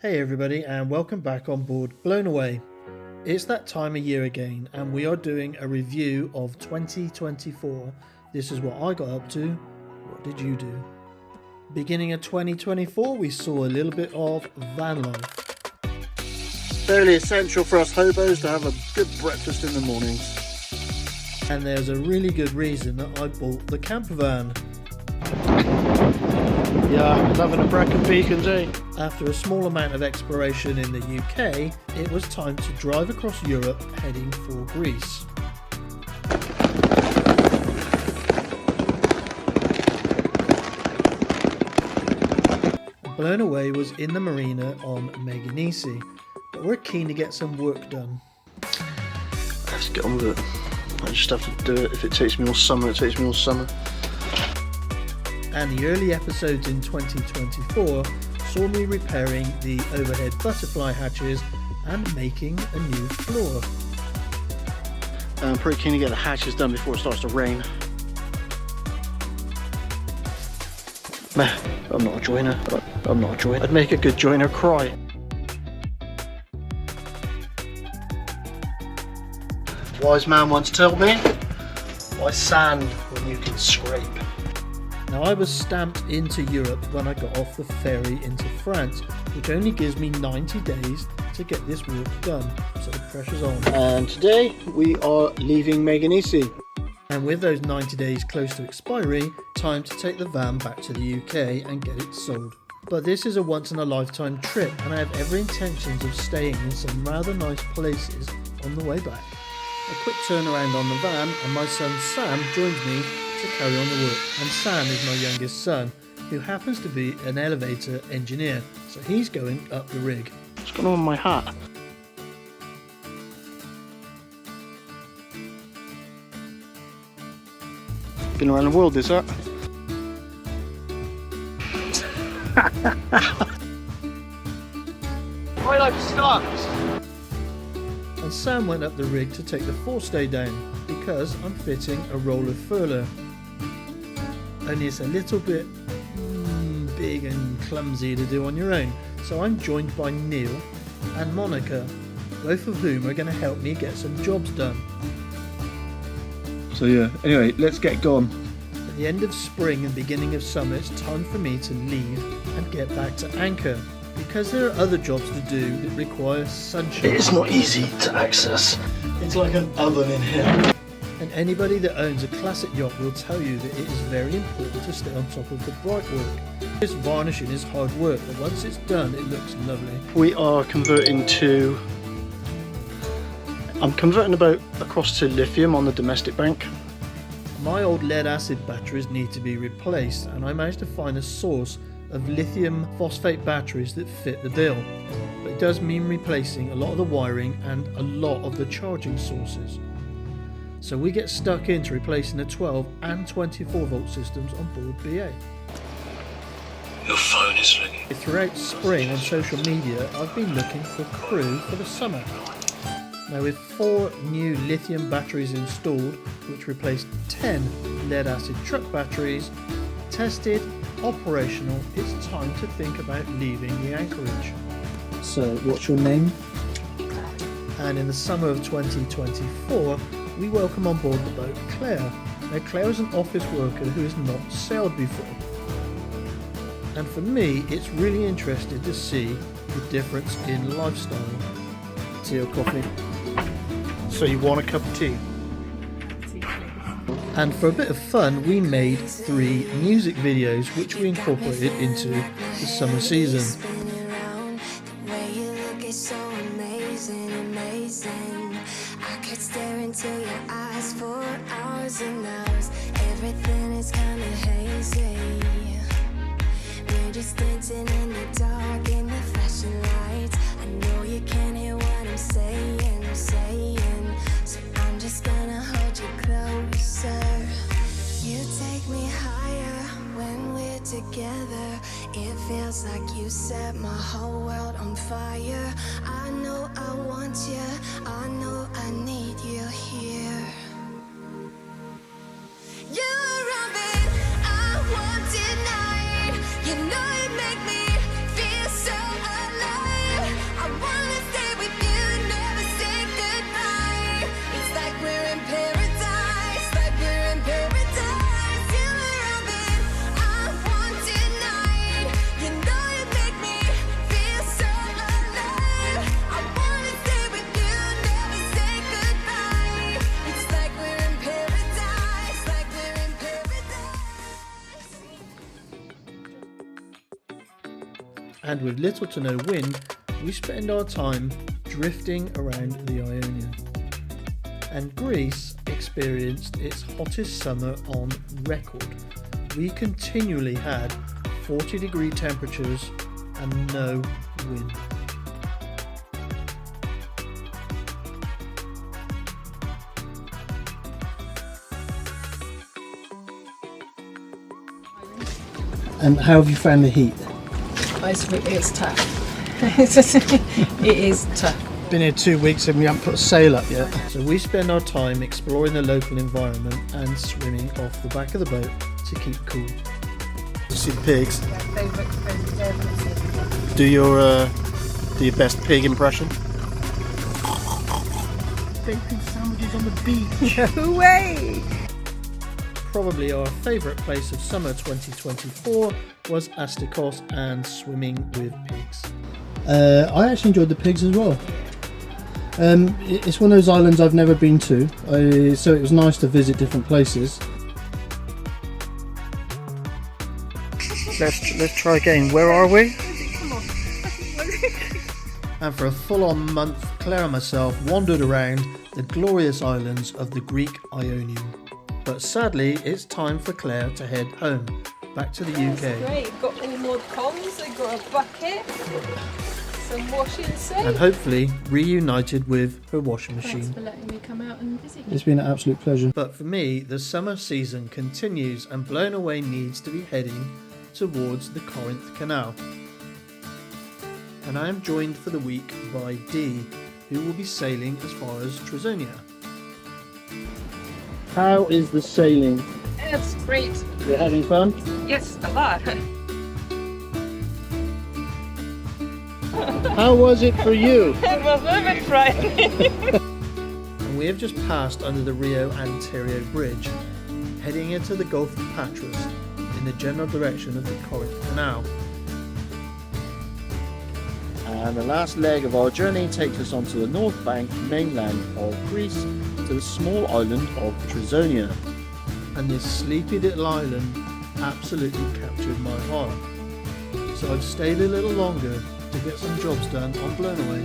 Hey everybody, and welcome back on board Blown Away. It's that time of year again, and we are doing a review of 2024. This is what I got up to. What did you do? Beginning of 2024, we saw a little bit of van life. Fairly essential for us hobos to have a good breakfast in the mornings. And there's a really good reason that I bought the camper van. Yeah, loving a Brecon Beacons, eh? After a small amount of exploration in the UK, it was time to drive across Europe heading for Greece. Blown Away was in the marina on Meganisi, but we're keen to get some work done. Let's get on with it. I just have to do it. If it takes me all summer, it takes me all summer. And the early episodes in 2024 saw me repairing the overhead butterfly hatches and making a new floor. I'm pretty keen to get the hatches done before it starts to rain. Meh, I'm not a joiner. I'm not a joiner. I'd make a good joiner cry. Wise man once told me, why sand when you can scrape? Now, I was stamped into Europe when I got off the ferry into France, which only gives me 90 days to get this work done, so the pressure's on. And today we are leaving Meganisi. And with those 90 days close to expiry, time to take the van back to the UK and get it sold. But this is a once in a lifetime trip, and I have every intentions of staying in some rather nice places on the way back. A quick turnaround on the van, and my son Sam joins me to carry on the work. And Sam is my youngest son, who happens to be an elevator engineer, so he's going up the rig. What's going on with my hat? Been around the world, is that? My life sucks! And Sam went up the rig to take the forestay down, because I'm fitting a roller furler. Only it's a little bit big and clumsy to do on your own, so I'm joined by Neil and Monica, both of whom are going to help me get some jobs done. So yeah, anyway, let's get going. At the end of spring and beginning of summer, it's time for me to leave and get back to anchor, because there are other jobs to do that require sunshine. It's not easy to access. It's like an oven in here. And anybody that owns a classic yacht will tell you that it is very important to stay on top of the bright work. This varnishing is hard work, but once it's done, it looks lovely. We are converting to... I'm converting about across to lithium on the domestic bank. My old lead acid batteries need to be replaced, and I managed to find a source of lithium phosphate batteries that fit the bill. But it does mean replacing a lot of the wiring and a lot of the charging sources. So we get stuck into replacing the 12 and 24 volt systems on board BA. Your phone is ringing. Throughout spring on social media, I've been looking for crew for the summer. Now, with 4 new lithium batteries installed, which replaced 10 lead acid truck batteries, tested, operational, it's time to think about leaving the anchorage. So, what's your name? And in the summer of 2024, we welcome on board the boat Claire. Now, Claire is an office worker who has not sailed before. And for me, it's really interesting to see the difference in lifestyle. Tea or coffee? So you want a cup of tea? And for a bit of fun, we made 3 music videos which we incorporated into the summer season. Everything is kinda hazy. We're just dancing in the dark in the flashing lights. I know you can't hear what I'm saying. So I'm just gonna hold you closer. You take me higher when we're together. It feels like you set my whole world on fire. I know I want you. I know I need you here. You're around, I won't deny. You know you make me feel so alive. and with little to no wind, we spend our time drifting around the Ionian. And Greece experienced its hottest summer on record. We continually had 40-degree temperatures and no wind. And how have you found the heat? It's tough. It is tough. Been here 2 weeks and we haven't put a sail up yet. So we spend our time exploring the local environment and swimming off the back of the boat to keep cool. You see the pigs? Do your best pig impression. Bacon sandwiches on the beach. No way! Probably our favourite place of summer 2024 was Astikos and swimming with pigs. I actually enjoyed the pigs as well. It's one of those islands I've never been to, so it was nice to visit different places. Let's try again. Where are we? And for a full-on month, Claire and myself wandered around the glorious islands of the Greek Ionian. But sadly, it's time for Claire to head home, back to the UK. Great, got all more ponds, I got a bucket, some washing soap. And hopefully reunited with her washing Thanks machine. for letting me come out and visit you. It's been an absolute pleasure. But for me, the summer season continues and Blown Away needs to be heading towards the Corinth Canal. And I am joined for the week by Dee, who will be sailing as far as Tresonia. How is the sailing? It's great. You're having fun? Yes, a lot. How was it for you? It was a little bit frightening. And we have just passed under the Rio Anterio Bridge, heading into the Gulf of Patras in the general direction of the Corinth Canal. And the last leg of our journey takes us onto the north bank mainland of Greece to the small island of Tresonia. And this sleepy little island absolutely captured my heart. So I've stayed a little longer to get some jobs done on Blown Away.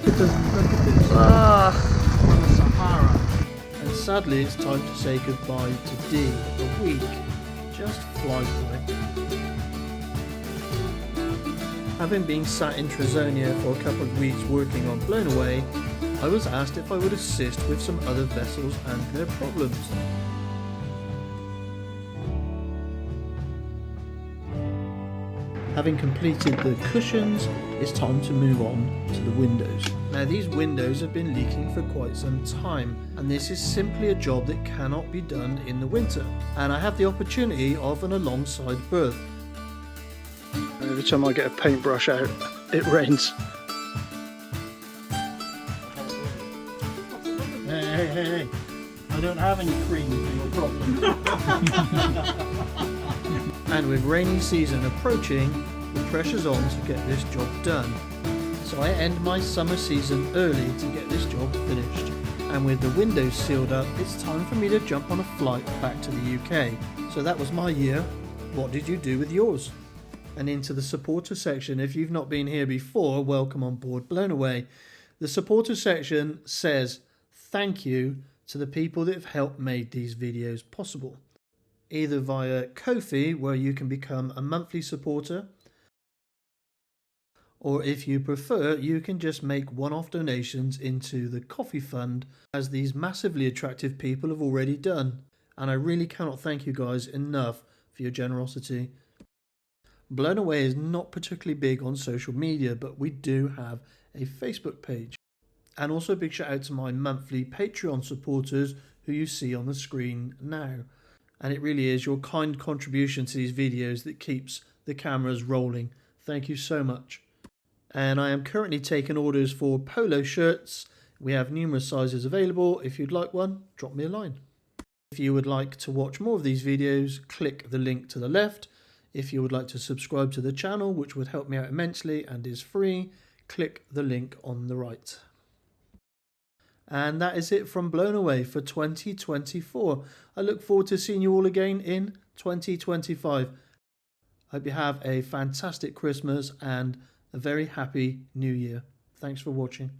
Look at this. Sahara. And sadly it's time to say goodbye to Dee. The week just flies by. Having been sat in Tresonia for a couple of weeks working on Blown Away, I was asked if I would assist with some other vessels and their problems. Having completed the cushions, it's time to move on to the windows. Now these windows have been leaking for quite some time, and this is simply a job that cannot be done in the winter. And I have the opportunity of an alongside berth. Every time I get a paintbrush out, it rains. Hey, I don't have any cream for your problem. And with rainy season approaching, the pressure's on to get this job done. So I end my summer season early to get this job finished. And with the windows sealed up, it's time for me to jump on a flight back to the UK. So that was my year. What did you do with yours? And into the supporter section. If you've not been here before, welcome on board Blown Away. The supporter section says thank you to the people that have helped make these videos possible. Either via Ko-fi, where you can become a monthly supporter, or if you prefer, you can just make one-off donations into the coffee fund, as these massively attractive people have already done. And I really cannot thank you guys enough for your generosity. Blown Away is not particularly big on social media, but we do have a Facebook page. And also a big shout out to my monthly Patreon supporters who you see on the screen now. And it really is your kind contribution to these videos that keeps the cameras rolling. Thank you so much. And I am currently taking orders for polo shirts. We have numerous sizes available. If you'd like one, drop me a line. If you would like to watch more of these videos, click the link to the left. If you would like to subscribe to the channel, which would help me out immensely and is free, click the link on the right. And that is it from Blown Away for 2024. I look forward to seeing you all again in 2025. Hope you have a fantastic Christmas and a very happy New Year. Thanks for watching.